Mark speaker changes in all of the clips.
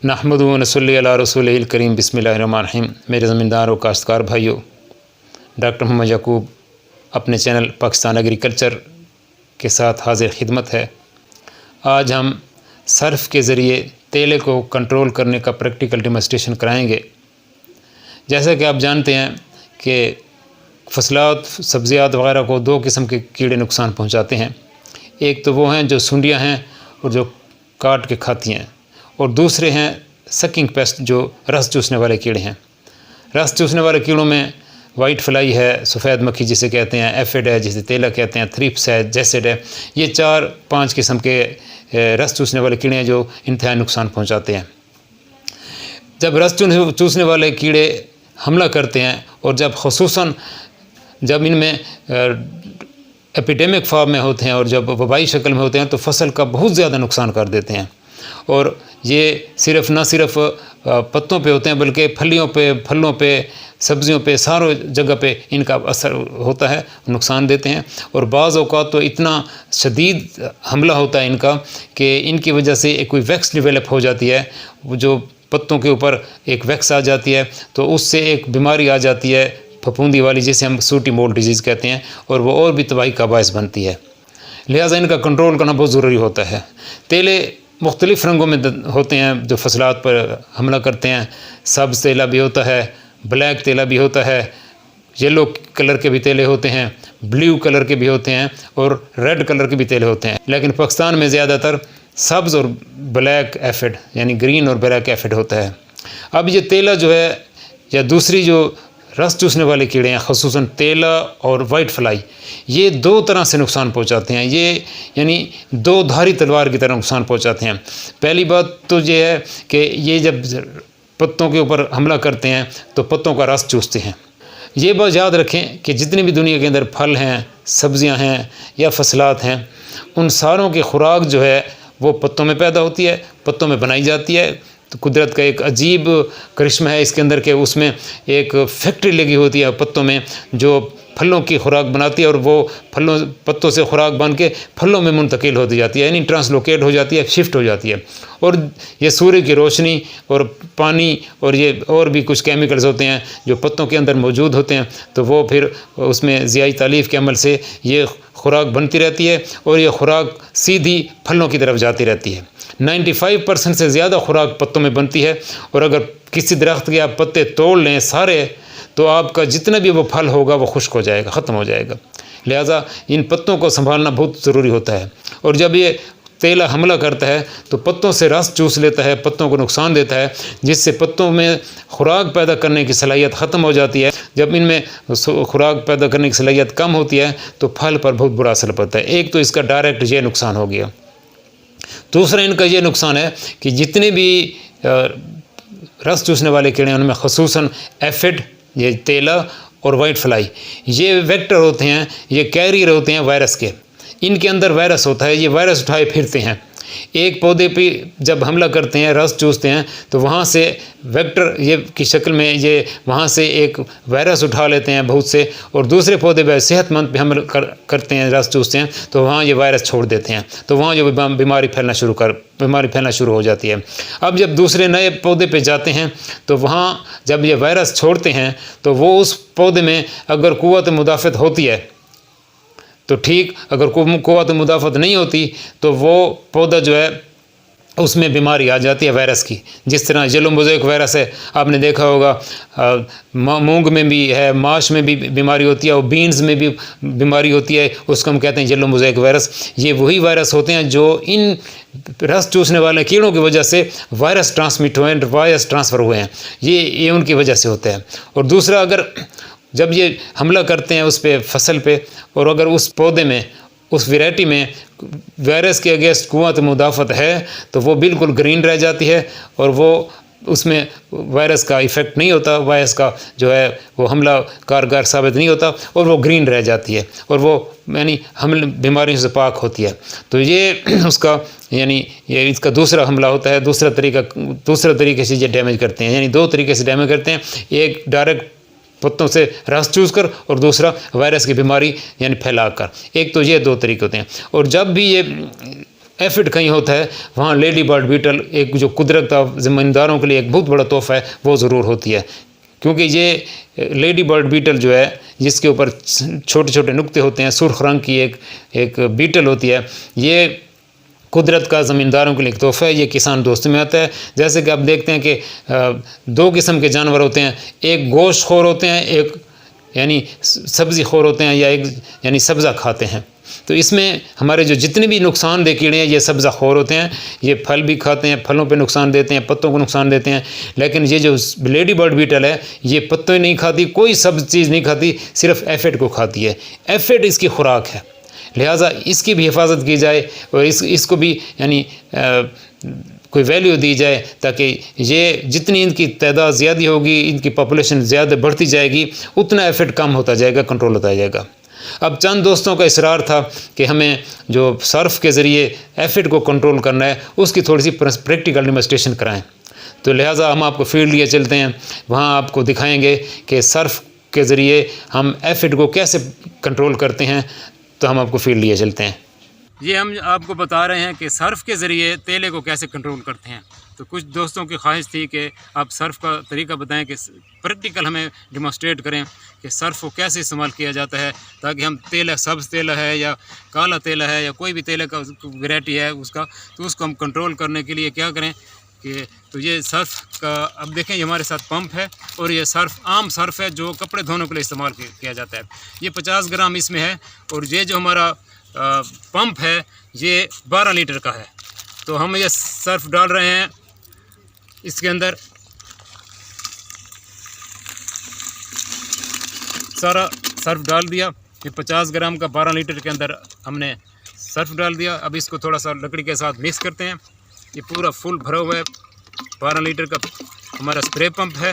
Speaker 1: नहमदु व नसल्ली अला रसूलिल करीम बिस्मिल्लाहिर्रहमानिर्रहीम। मेरे ज़मींदार व काश्तकार भाइयों, डॉक्टर मोहम्मद याकूब अपने चैनल पाकिस्तान एग्रीकल्चर के साथ हाजिर खिदमत है। आज हम सर्फ के ज़रिए तेले को कंट्रोल करने का प्रैक्टिकल डेमोंस्ट्रेशन कराएंगे। जैसा कि आप जानते हैं कि फसलात सब्ज़ियात वग़ैरह को दो किस्म के कीड़े नुकसान पहुंचाते हैं। एक तो वो हैं जो सुंडियाँ हैं और जो काट के खाती हैं, और दूसरे हैं सकिंग पेस्ट जो रस चूसने वाले कीड़े हैं। रस चूसने वाले कीड़ों में वाइट फ्लाई है, सफ़ेद मक्खी जिसे कहते हैं, एफिड है जिसे तेला कहते हैं, थ्रिप्स है, जैसिड है। ये 4-5 किस्म के रस चूसने वाले कीड़े हैं जो इंतहाई नुकसान पहुंचाते हैं। जब रस चूसने वाले कीड़े हमला करते हैं और जब इनमें एपिडेमिक फॉर्म में होते हैं और जब वबाई शक्ल में होते हैं तो फसल का बहुत ज़्यादा नुकसान कर देते हैं। और ये न सिर्फ पत्तों पे होते हैं बल्कि फलियों पे, फलों पे, सब्जियों पे, सारों जगह पे इनका असर होता है, नुकसान देते हैं। और बाज़ औक़ात तो इतना शदीद हमला होता है इनका कि इनकी वजह से एक कोई वैक्स डेवलप हो जाती है, जो पत्तों के ऊपर एक वैक्स आ जाती है, तो उससे एक बीमारी आ जाती है फफूंदी वाली, जिसे हम सूटी मोल्ड डिजीज़ कहते हैं, और वो और भी तबाही का बायस बनती है। लिहाजा इनका कंट्रोल करना बहुत ज़रूरी होता है। तेले मुख्तलिफ़ रंगों में होते हैं जो फसलात पर हमला करते हैं। सब्ज़ तेला भी होता है, ब्लैक तेला भी होता है, येलो कलर के भी तेले होते हैं, ब्लू कलर के भी होते हैं और रेड कलर के भी तेले होते हैं। लेकिन पाकिस्तान में ज़्यादातर सब्ज़ और ब्लैक एफिड यानी ग्रीन और ब्लैक एफिड होता है। अब ये तेला जो है या दूसरी जो रस चूसने वाले कीड़े हैं, ख़ुसूसन तेला और वाइट फ्लाई, ये दो तरह से नुकसान पहुंचाते हैं। ये यानी दो धारी तलवार की तरह नुकसान पहुंचाते हैं। पहली बात तो ये है कि ये जब पत्तों के ऊपर हमला करते हैं तो पत्तों का रस चूसते हैं। ये बात याद रखें कि जितनी भी दुनिया के अंदर फल हैं, सब्ज़ियां हैं या फसलात हैं, उन सारों की खुराक जो है वो पत्तों में पैदा होती है, पत्तों में बनाई जाती है। तो कुदरत का एक अजीब करिश्मा है इसके अंदर के उसमें एक फैक्ट्री लगी होती है पत्तों में जो फलों की खुराक बनाती है, और वो पत्तों से खुराक बन के फलों में मुंतकिल होती जाती है, यानी ट्रांसलोकेट हो जाती है, शिफ्ट हो जाती है। और ये सूर्य की रोशनी और पानी और ये और भी कुछ केमिकल्स होते हैं जो पत्तों के अंदर मौजूद होते हैं, तो वो फिर उसमें ज़ियाई तालीफ़ के अमल से ये खुराक बनती रहती है और ये खुराक सीधी फलों की तरफ जाती रहती है। 95% से ज़्यादा खुराक पत्तों में बनती है, और अगर किसी दरख्त के आप पत्ते तोड़ लें सारे, तो आपका जितना भी वो फल होगा वो खुश्क हो जाएगा, ख़त्म हो जाएगा। लिहाजा इन पत्तों को संभालना बहुत ज़रूरी होता है। और जब ये तेला हमला करता है तो पत्तों से रस चूस लेता है, पत्तों को नुकसान देता है, जिससे पत्तों में खुराक पैदा करने की सलाहियत ख़त्म हो जाती है। जब इनमें खुराक पैदा करने की सलाहियत कम होती है तो फल पर बहुत बुरा असर पड़ता है। एक तो इसका डायरेक्ट ये नुकसान हो गया। दूसरा इनका ये नुकसान है कि जितने भी रस चूसने वाले कीड़े हैं उनमें ख़ुसूसन एफिड, ये तेला और वाइट फ्लाई, ये वेक्टर होते हैं, ये कैरियर होते हैं वायरस के। इनके अंदर वायरस होता है, ये वायरस उठाए फिरते हैं। एक पौधे पे जब हमला करते हैं, रस चूसते हैं, तो वहाँ से वेक्टर ये की शक्ल में ये वहाँ से एक वायरस उठा लेते हैं बहुत से, और दूसरे पौधे पे सेहतमंद पे हमला करते हैं, रस चूसते हैं, तो वहाँ ये वायरस छोड़ देते हैं, तो वहाँ जो बीमारी फैलना शुरू हो जाती है। अब जब दूसरे नए पौधे पे जाते हैं तो वहाँ जब ये वायरस छोड़ते हैं तो वो उस पौधे में अगर क़ुव्वत मुदाफ़त होती है तो ठीक, अगर क़ुव्वत मुदाफ़त नहीं होती तो वो पौधा जो है उसमें बीमारी आ जाती है वायरस की। जिस तरह येलो मोज़ेक वायरस है, आपने देखा होगा, मूंग में भी है, माश में भी बीमारी होती है और बीन्स में भी बीमारी होती है, उसको हम कहते हैं येलो मोज़ेक वायरस। ये वही वायरस होते हैं जो इन रस चूसने वाले कीड़ों की वजह से वायरस ट्रांसमिट हुए हैं, वायरस ट्रांसफ़र हुए हैं, ये उनकी वजह से होता है। और दूसरा, अगर जब ये हमला करते हैं उस पे फसल पे, और अगर उस पौधे में, उस वैरायटी में वायरस के अगेंस्ट क़ुव्वत मुदाफ़त है तो वो बिल्कुल ग्रीन रह जाती है, और वो उसमें वायरस का इफ़ेक्ट नहीं होता, वायरस का जो है वो हमला कारगर साबित नहीं होता, और वो ग्रीन रह जाती है, और वो यानी हमले बीमारियों से पाक होती है। तो ये उसका यानी ये इसका दूसरा हमला होता है। दूसरे तरीके से ये डैमेज करते हैं, यानी दो तरीके से डैमेज करते हैं। एक डायरेक्ट पत्तों से रस चूस कर, और दूसरा वायरस की बीमारी यानी फैला कर। एक तो ये दो तरीके होते हैं। और जब भी ये एफिड कहीं होता है वहाँ लेडी बर्ड बीटल एक जो कुदरत का ज़मींदारों के लिए एक बहुत बड़ा तोहफ़ा है वो ज़रूर होती है। क्योंकि ये लेडी बर्ड बीटल जो है जिसके ऊपर छोटे छोटे नुक्ते होते हैं, सुर्ख रंग की एक बीटल होती है, ये कुदरत का ज़मींदारों के लिए एक तोहफ़ा है। ये किसान दोस्तों में आता है। जैसे कि आप देखते हैं कि 2 किस्म के जानवर होते हैं, एक गोश्त खोर होते हैं, एक यानी सब्ज़ी खोर होते हैं, या एक यानी सब्ज़ा खाते हैं। तो इसमें हमारे जो जितने भी नुकसानदेह कीड़े हैं ये सब्ज़ा खोर होते हैं, ये फल भी खाते हैं, फलों पे नुकसान देते हैं, पत्तों को नुकसान देते हैं। लेकिन ये जो लेडी बर्ड बीटल है ये पत्ते नहीं खाती, कोई सब चीज़ नहीं खाती, सिर्फ एफिड को खाती है। एफिड इसकी खुराक है, लिहाजा इसकी भी हिफाजत की जाए और इसको भी यानी कोई वैल्यू दी जाए, ताकि ये जितनी इनकी तादाद ज़्यादा होगी, इनकी पॉपुलेशन ज़्यादा बढ़ती जाएगी, उतना एफिड कम होता जाएगा, कंट्रोल होता जाएगा। अब चंद दोस्तों का इसरार था कि हमें जो सर्फ के ज़रिए एफिड को कंट्रोल करना है उसकी थोड़ी सी प्रैक्टिकल डेमोन्स्ट्रेशन कराएं। तो लिहाजा हम आपको फील्ड लिए चलते हैं, वहाँ आपको दिखाएंगे कि सर्फ के ज़रिए हम एफिड को कैसे कंट्रोल करते हैं। तो हम आपको फील्ड लिए चलते हैं। ये हम आपको बता रहे हैं कि सर्फ के ज़रिए तेले को कैसे कंट्रोल करते हैं। तो कुछ दोस्तों की ख्वाहिश थी कि आप सर्फ का तरीका बताएं, कि प्रैक्टिकल हमें डिमॉन्स्ट्रेट करें कि सर्फ को कैसे इस्तेमाल किया जाता है, ताकि हम तेल, सब्ज़ तेल है या काला तेल है या कोई भी तेल का वैरायटी है उसका, तो उसको हम कंट्रोल करने के लिए क्या करें कि तो ये सर्फ का अब देखें, ये हमारे साथ पंप है और ये सर्फ आम सर्फ है जो कपड़े धोने के लिए इस्तेमाल किया जाता है। ये 50 ग्राम इसमें है और ये जो हमारा पंप है ये 12 लीटर का है। तो हम ये सर्फ डाल रहे हैं इसके अंदर, सारा सर्फ डाल दिया। ये 50 ग्राम का 12 लीटर के अंदर हमने सर्फ डाल दिया। अब इसको थोड़ा सा लकड़ी के साथ मिक्स करते हैं। ये पूरा फुल भरा हुआ है, 12 लीटर का हमारा स्प्रे पंप है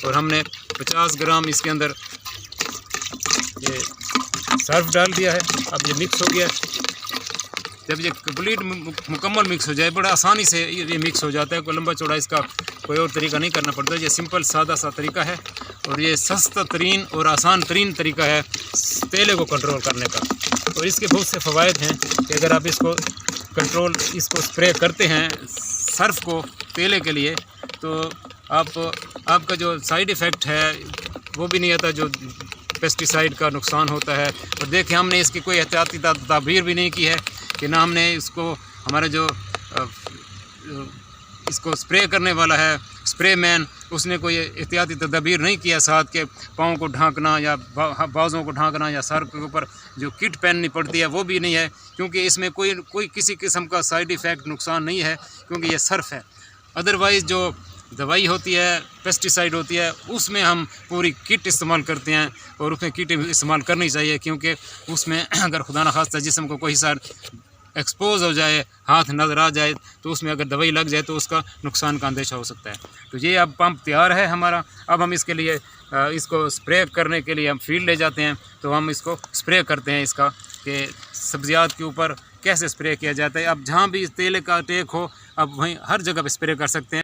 Speaker 1: और हमने 50 ग्राम इसके अंदर ये सर्फ डाल दिया है। अब ये मिक्स हो गया। जब ये कंप्लीट मुकम्मल मिक्स हो जाए, बड़ा आसानी से ये मिक्स हो जाता है, कोई लंबा चौड़ा इसका कोई और तरीका नहीं करना पड़ता। ये सिंपल सादा सा तरीका है और ये सस्ता तरीन और आसान तरीन तरीका है तेले को कंट्रोल करने का। और इसके बहुत से फ़वाइद हैं कि अगर आप इसको स्प्रे करते हैं सर्फ को तेले के लिए, तो आपका जो साइड इफ़ेक्ट है वो भी नहीं आता जो पेस्टिसाइड का नुकसान होता है। और देखिए, हमने इसकी कोई एहतियाती तदबीर भी नहीं की है कि ना हमने इसको, हमारा जो इसको स्प्रे करने वाला है स्प्रे मैन, उसने कोई एहतियाती तदबीर नहीं किया साथ के पाँव को ढांकना या बाजों को ढांकना या सर के ऊपर जो किट पहननी पड़ती है वो भी नहीं है, क्योंकि इसमें कोई किसी किस्म का साइड इफ़ेक्ट नुकसान नहीं है, क्योंकि ये सर्फ है। अदरवाइज़ जो दवाई होती है, पेस्टिसाइड होती है, उसमें हम पूरी किट इस्तेमाल करते हैं और उसमें किट इस्तेमाल करनी चाहिए, क्योंकि उसमें अगर खुदा न खास्ता जिस्म को कोई सा एक्सपोज हो जाए, हाथ नज़र आ जाए, तो उसमें अगर दवाई लग जाए तो उसका नुकसान का अंदेशा हो सकता है। तो ये अब पंप तैयार है हमारा। अब हम इसके लिए इसको स्प्रे करने के लिए हम फील्ड ले जाते हैं, तो हम इसको स्प्रे करते हैं इसका कि सब्जियात के ऊपर कैसे स्प्रे किया जाता है। अब जहाँ भी तेल का अटैक हो, अब वहीं हर जगह पर स्प्रे कर सकते हैं।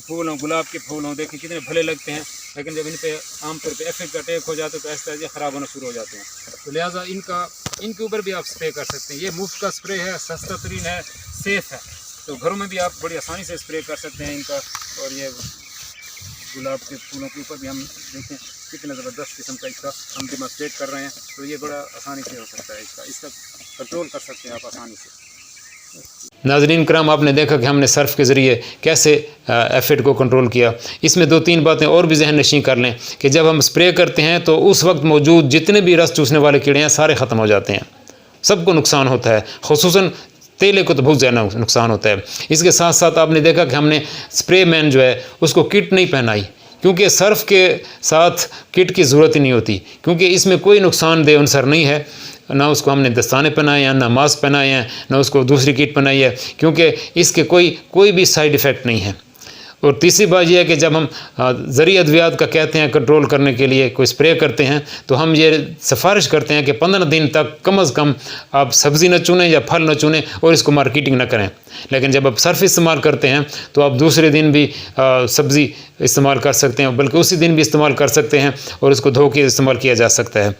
Speaker 1: फूल हों, गुलाब के फूल हों, देखें कितने भले लगते हैं, लेकिन जब इन पे आमतौर पे एफिड का अटैक हो जाता है तो ऐसे ख़राब होना शुरू हो जाते हैं। तो लिहाजा इनके ऊपर भी आप स्प्रे कर सकते हैं। ये मुफ्त का स्प्रे है, सस्ता तरीन है, सेफ़ है, तो घरों में भी आप बड़ी आसानी से स्प्रे कर सकते हैं इनका। और ये गुलाब के फूलों के ऊपर भी हम देखें कितने ज़बरदस्त किस्म का इसका हम डेमोन्स्ट्रेट कर रहे हैं, तो ये बड़ा आसानी से हो सकता है। इसका कंट्रोल कर सकते हैं आप आसानी से। नाज़रीन कराम, आपने देखा कि हमने सर्फ के ज़रिए कैसे एफिड को कंट्रोल किया। इसमें 2-3 बातें और भी जहन नशीं कर लें कि जब हम स्प्रे करते हैं तो उस वक्त मौजूद जितने भी रस चूसने वाले कीड़े हैं सारे ख़त्म हो जाते हैं, सबको नुकसान होता है, खुसूसन तेले को तो बहुत ज़्यादा नुकसान होता है। इसके साथ साथ आपने देखा कि हमने स्प्रे मैन जो है उसको किट नहीं पहनाई, क्योंकि सर्फ के साथ किट की ज़रूरत ही नहीं होती, क्योंकि इसमें कोई नुकसानदेह अंसर नहीं है। ना उसको हमने दस्ताने पहनाए हैं, ना मास्क पहनाए हैं, ना उसको दूसरी किट पहनाई है, क्योंकि इसके कोई भी साइड इफ़ेक्ट नहीं है। और तीसरी बात यह है कि जब हम ज़रूरी अद्वियात का कहते हैं कंट्रोल करने के लिए कोई स्प्रे करते हैं तो हम ये सिफारिश करते हैं कि 15 दिन तक कम अज़ कम आप सब्ज़ी न चुनें या फल न चुनें और इसको मार्केटिंग न करें। लेकिन जब आप सर्फ इस्तेमाल करते हैं तो आप दूसरे दिन भी सब्ज़ी इस्तेमाल कर सकते हैं, बल्कि उसी दिन भी इस्तेमाल कर सकते हैं और इसको धो के इस्तेमाल किया जा सकता है।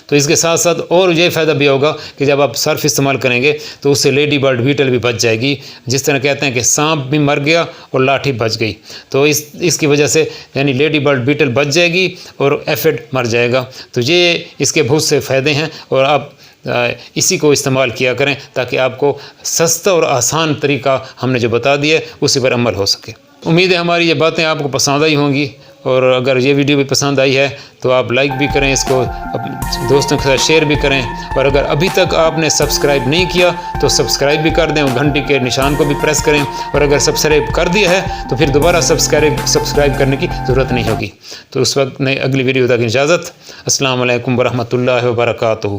Speaker 1: तो इसके साथ साथ और ये फ़ायदा भी होगा कि जब आप सर्फ इस्तेमाल करेंगे तो उससे लेडी बर्ड बीटल भी बच जाएगी। जिस तरह कहते हैं कि सांप भी मर गया और लाठी बच गई, तो इसकी वजह से यानी लेडी बर्ड बीटल बच जाएगी और एफिड मर जाएगा। तो ये इसके बहुत से फ़ायदे हैं और आप इसी को इस्तेमाल किया करें ताकि आपको सस्ता और आसान तरीका हमने जो बता दिया उसी पर अमल हो सके। उम्मीद है हमारी ये बातें आपको पसंद आई होंगी, और अगर ये वीडियो भी पसंद आई है तो आप लाइक भी करें, इसको दोस्तों के साथ शेयर भी करें, और अगर अभी तक आपने सब्सक्राइब नहीं किया तो सब्सक्राइब भी कर दें और घंटी के निशान को भी प्रेस करें, और अगर सब्सक्राइब कर दिया है तो फिर दोबारा सब्सक्राइब करने की ज़रूरत नहीं होगी। तो उस वक्त नई अगली वीडियो तक इजाज़त। अस्सलाम वालेकुम वरहमतुल्लाहि वबरकातुहू।